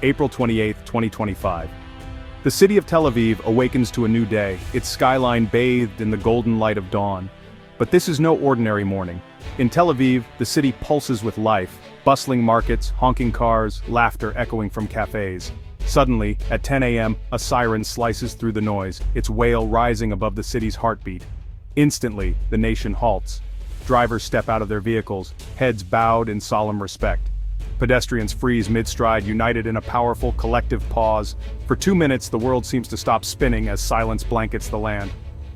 April 28, 2025. The city of Tel Aviv awakens to a new day, its skyline bathed in the golden light of dawn. But this is no ordinary morning. In Tel Aviv, the city pulses with life, bustling markets, honking cars, laughter echoing from cafes. Suddenly, at 10 a.m., a siren slices through the noise, its wail rising above the city's heartbeat. Instantly, the nation halts. Drivers step out of their vehicles, heads bowed in solemn respect. Pedestrians freeze mid-stride, united in a powerful, collective pause. For 2 minutes, the world seems to stop spinning as silence blankets the land.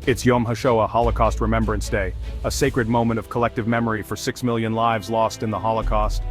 It's Yom HaShoah, Holocaust Remembrance Day, a sacred moment of collective memory for 6 million lives lost in the Holocaust.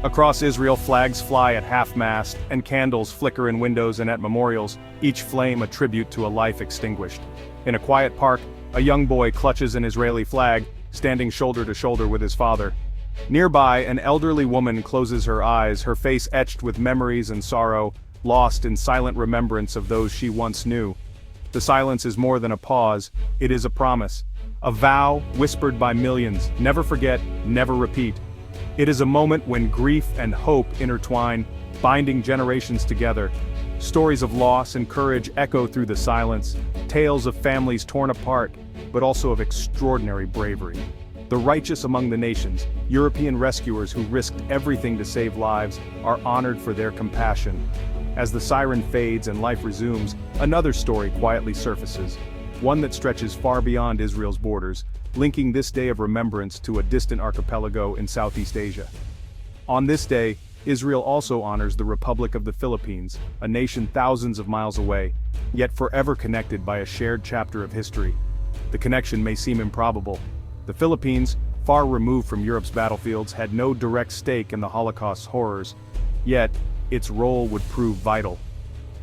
Across Israel, flags fly at half-mast, and candles flicker in windows and at memorials, each flame a tribute to a life extinguished. In a quiet park, a young boy clutches an Israeli flag, standing shoulder to shoulder with his father. Nearby, an elderly woman closes her eyes, her face etched with memories and sorrow, lost in silent remembrance of those she once knew. The silence is more than a pause, it is a promise. A vow, whispered by millions, never forget, never repeat. It is a moment when grief and hope intertwine, binding generations together. Stories of loss and courage echo through the silence, tales of families torn apart, but also of extraordinary bravery. The righteous among the nations, European rescuers who risked everything to save lives, are honored for their compassion. As the siren fades and life resumes, another story quietly surfaces, one that stretches far beyond Israel's borders, linking this day of remembrance to a distant archipelago in Southeast Asia. On this day, Israel also honors the Republic of the Philippines, a nation thousands of miles away, yet forever connected by a shared chapter of history. The connection may seem improbable. The Philippines, far removed from Europe's battlefields, had no direct stake in the Holocaust's horrors, yet its role would prove vital.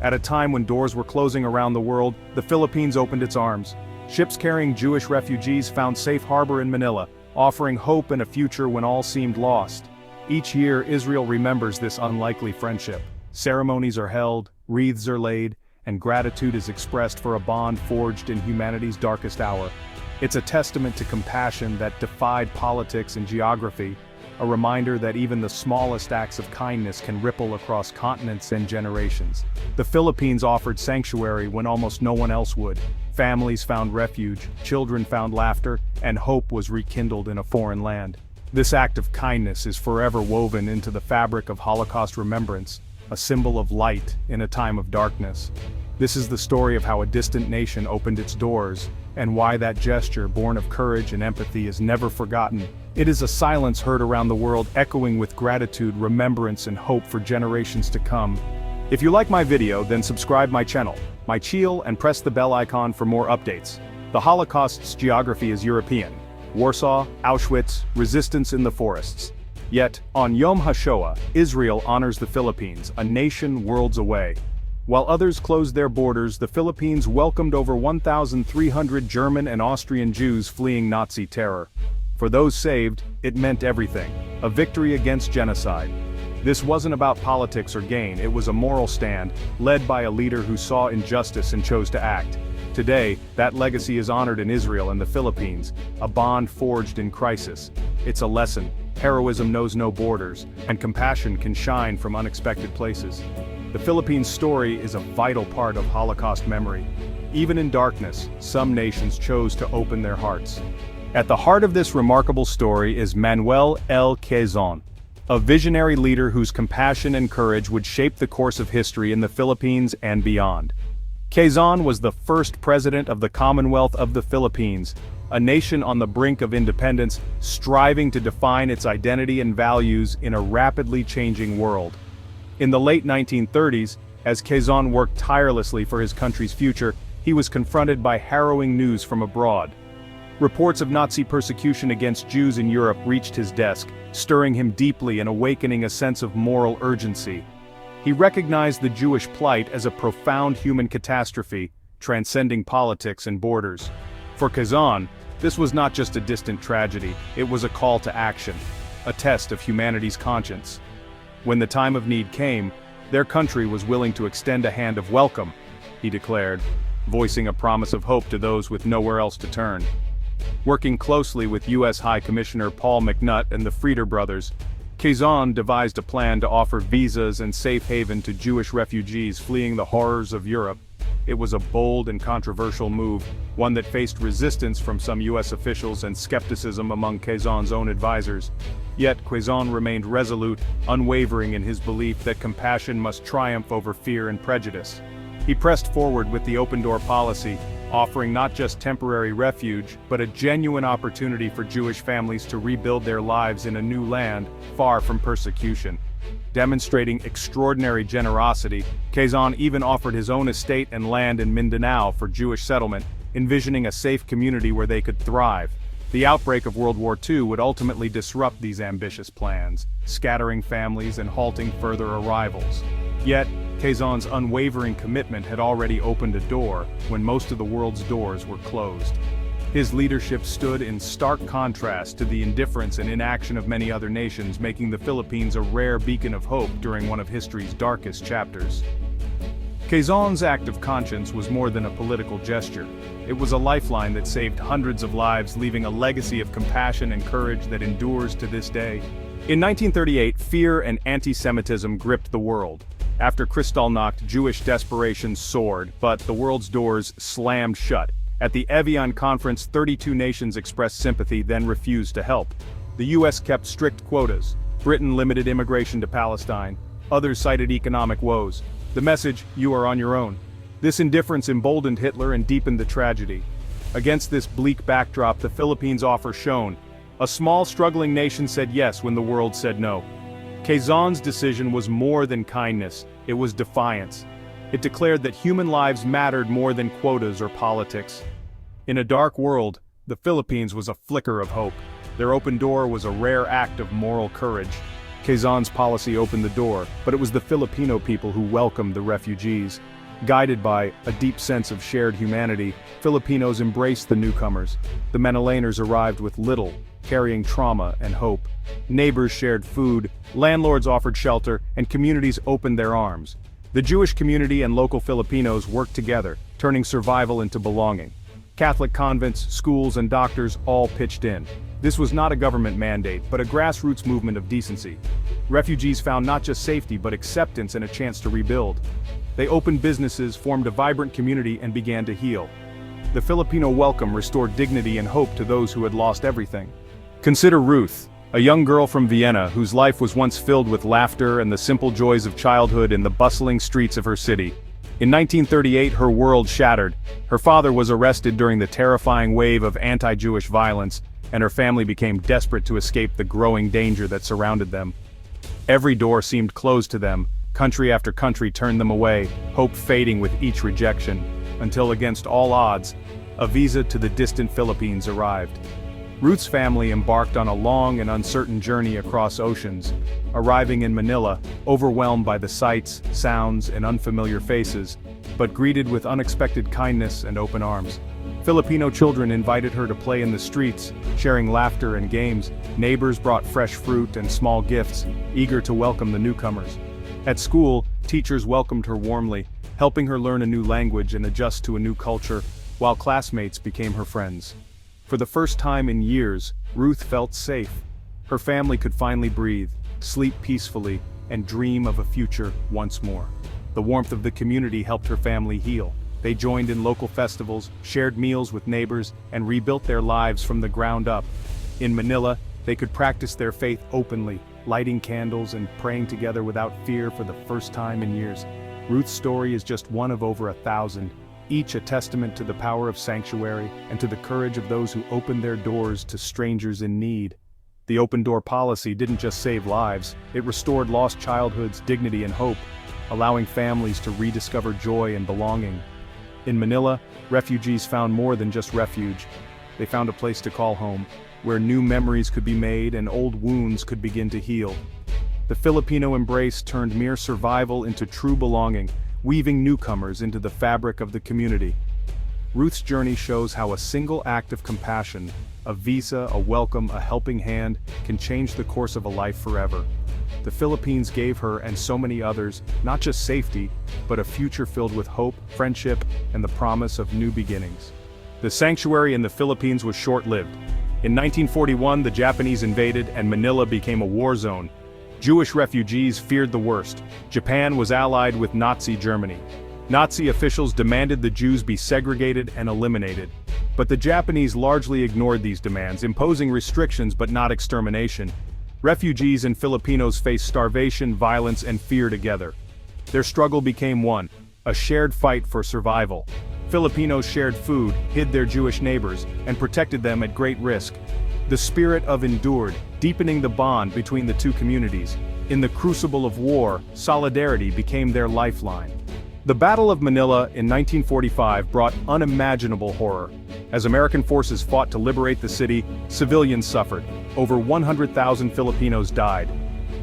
At a time when doors were closing around the world, the Philippines opened its arms. Ships carrying Jewish refugees found safe harbor in Manila, offering hope and a future when all seemed lost. Each year, Israel remembers this unlikely friendship. Ceremonies are held, wreaths are laid, and gratitude is expressed for a bond forged in humanity's darkest hour. It's a testament to compassion that defied politics and geography, a reminder that even the smallest acts of kindness can ripple across continents and generations. The Philippines offered sanctuary when almost no one else would. Families found refuge, children found laughter, and hope was rekindled in a foreign land. This act of kindness is forever woven into the fabric of Holocaust remembrance, a symbol of light in a time of darkness. This is the story of how a distant nation opened its doors, and why that gesture, born of courage and empathy, is never forgotten. It is a silence heard around the world, echoing with gratitude, remembrance, and hope for generations to come. If you like my video, then subscribe my channel, and press the bell icon for more updates. The Holocaust's geography is European. Warsaw, Auschwitz, resistance in the forests. Yet, on Yom HaShoah, Israel honors the Philippines, a nation worlds away. While others closed their borders, the Philippines welcomed over 1,300 German and Austrian Jews fleeing Nazi terror. For those saved, it meant everything, a victory against genocide. This wasn't about politics or gain, it was a moral stand, led by a leader who saw injustice and chose to act. Today, that legacy is honored in Israel and the Philippines, a bond forged in crisis. It's a lesson: heroism knows no borders, and compassion can shine from unexpected places. The Philippines' story is a vital part of Holocaust memory. Even in darkness, some nations chose to open their hearts. At the heart of this remarkable story is Manuel L. Quezon, a visionary leader whose compassion and courage would shape the course of history in the Philippines and beyond. Quezon was the first president of the Commonwealth of the Philippines, a nation on the brink of independence, striving to define its identity and values in a rapidly changing world. In the late 1930s, as Quezon worked tirelessly for his country's future, he was confronted by harrowing news from abroad. Reports of Nazi persecution against Jews in Europe reached his desk, stirring him deeply and awakening a sense of moral urgency. He recognized the Jewish plight as a profound human catastrophe, transcending politics and borders. For Quezon, this was not just a distant tragedy, it was a call to action, a test of humanity's conscience. When the time of need came, their country was willing to extend a hand of welcome, he declared, voicing a promise of hope to those with nowhere else to turn. Working closely with U.S. High Commissioner Paul McNutt and the Frieder brothers, Quezon devised a plan to offer visas and safe haven to Jewish refugees fleeing the horrors of Europe. It was a bold and controversial move, one that faced resistance from some U.S. officials and skepticism among Quezon's own advisors. Yet Quezon remained resolute, unwavering in his belief that compassion must triumph over fear and prejudice. He pressed forward with the open-door policy, offering not just temporary refuge, but a genuine opportunity for Jewish families to rebuild their lives in a new land, far from persecution. Demonstrating extraordinary generosity, Quezon even offered his own estate and land in Mindanao for Jewish settlement, envisioning a safe community where they could thrive. The outbreak of World War II would ultimately disrupt these ambitious plans, scattering families and halting further arrivals. Yet, Quezon's unwavering commitment had already opened a door when most of the world's doors were closed. His leadership stood in stark contrast to the indifference and inaction of many other nations, making the Philippines a rare beacon of hope during one of history's darkest chapters. Quezon's act of conscience was more than a political gesture. It was a lifeline that saved hundreds of lives, leaving a legacy of compassion and courage that endures to this day. In 1938, fear and anti-Semitism gripped the world. After Kristallnacht, Jewish desperation soared, but the world's doors slammed shut. At the Evian conference, 32 nations expressed sympathy, then refused to help. The US kept strict quotas. Britain limited immigration to Palestine. Others cited economic woes. The message, "You are on your own." This indifference emboldened Hitler and deepened the tragedy. Against this bleak backdrop, the Philippines' offer shone. A small, struggling nation said yes when the world said no. Quezon's decision was more than kindness, it was defiance. It declared that human lives mattered more than quotas or politics. In a dark world, the Philippines was a flicker of hope. Their open door was a rare act of moral courage. Quezon's policy opened the door, but it was the Filipino people who welcomed the refugees. Guided by a deep sense of shared humanity, Filipinos embraced the newcomers. The Manilaners arrived with little, carrying trauma and hope. Neighbors shared food, landlords offered shelter, and communities opened their arms. The Jewish community and local Filipinos worked together, turning survival into belonging. Catholic convents, schools, and doctors all pitched in. This was not a government mandate, but a grassroots movement of decency. Refugees found not just safety, but acceptance and a chance to rebuild. They opened businesses, formed a vibrant community, and began to heal. The Filipino welcome restored dignity and hope to those who had lost everything. Consider Ruth, a young girl from Vienna whose life was once filled with laughter and the simple joys of childhood in the bustling streets of her city. In 1938, her world shattered. Her father was arrested during the terrifying wave of anti-Jewish violence, and her family became desperate to escape the growing danger that surrounded them. Every door seemed closed to them. Country after country turned them away, hope fading with each rejection, until against all odds, a visa to the distant Philippines arrived. Ruth's family embarked on a long and uncertain journey across oceans, arriving in Manila, overwhelmed by the sights, sounds, and unfamiliar faces, but greeted with unexpected kindness and open arms. Filipino children invited her to play in the streets, sharing laughter and games. Neighbors brought fresh fruit and small gifts, eager to welcome the newcomers. At school, teachers welcomed her warmly, helping her learn a new language and adjust to a new culture, while classmates became her friends. For the first time in years, Ruth felt safe. Her family could finally breathe, sleep peacefully, and dream of a future once more. The warmth of the community helped her family heal. They joined in local festivals, shared meals with neighbors, and rebuilt their lives from the ground up. In Manila, they could practice their faith openly, lighting candles and praying together without fear for the first time in years. Ruth's story is just one of over 1,000, each a testament to the power of sanctuary and to the courage of those who opened their doors to strangers in need. The open-door policy didn't just save lives, it restored lost childhoods, dignity, and hope, allowing families to rediscover joy and belonging. In Manila, refugees found more than just refuge. They found a place to call home, where new memories could be made and old wounds could begin to heal. The Filipino embrace turned mere survival into true belonging, weaving newcomers into the fabric of the community. Ruth's journey shows how a single act of compassion, a visa, a welcome, a helping hand, can change the course of a life forever. The Philippines gave her and so many others, not just safety, but a future filled with hope, friendship, and the promise of new beginnings. The sanctuary in the Philippines was short-lived. In 1941, the Japanese invaded and Manila became a war zone. Jewish refugees feared the worst. Japan was allied with Nazi Germany. Nazi officials demanded the Jews be segregated and eliminated. But the Japanese largely ignored these demands, imposing restrictions but not extermination. Refugees and Filipinos faced starvation, violence, and fear together. Their struggle became one, a shared fight for survival. Filipinos shared food, hid their Jewish neighbors, and protected them at great risk. The spirit of endured, deepening the bond between the two communities. In the crucible of war, solidarity became their lifeline. The Battle of Manila in 1945 brought unimaginable horror. As American forces fought to liberate the city, civilians suffered. Over 100,000 Filipinos died.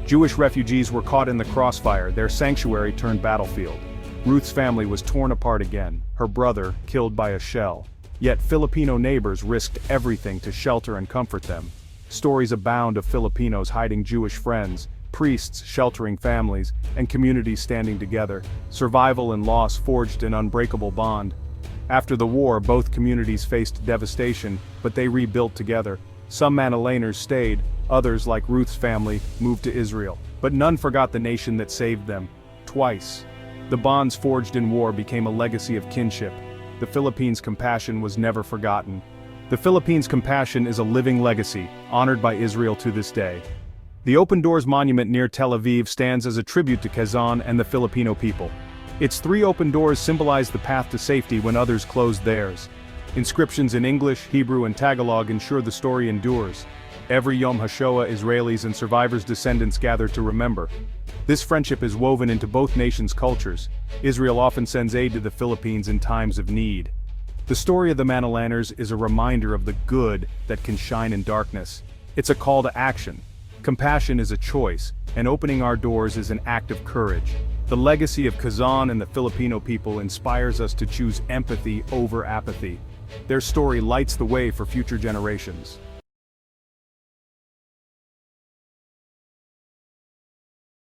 Jewish refugees were caught in the crossfire, their sanctuary turned battlefield. Ruth's family was torn apart again, her brother killed by a shell. Yet Filipino neighbors risked everything to shelter and comfort them. Stories abound of Filipinos hiding Jewish friends, priests sheltering families, and communities standing together. Survival and loss forged an unbreakable bond. After the war, both communities faced devastation, but they rebuilt together. Some Manilaners stayed, others, like Ruth's family, moved to Israel. But none forgot the nation that saved them. Twice. The bonds forged in war became a legacy of kinship. The Philippines' compassion was never forgotten. The Philippines' compassion is a living legacy, honored by Israel to this day. The Open Doors Monument near Tel Aviv stands as a tribute to Quezon and the Filipino people. Its 3 open doors symbolize the path to safety when others closed theirs. Inscriptions in English, Hebrew, and Tagalog ensure the story endures. Every Yom HaShoah, Israelis and survivors' descendants gather to remember. This friendship is woven into both nations' cultures. Israel often sends aid to the Philippines in times of need. The story of the Manilaners is a reminder of the good that can shine in darkness. It's a call to action. Compassion is a choice, and opening our doors is an act of courage. The legacy of Quezon and the Filipino people inspires us to choose empathy over apathy. Their story lights the way for future generations.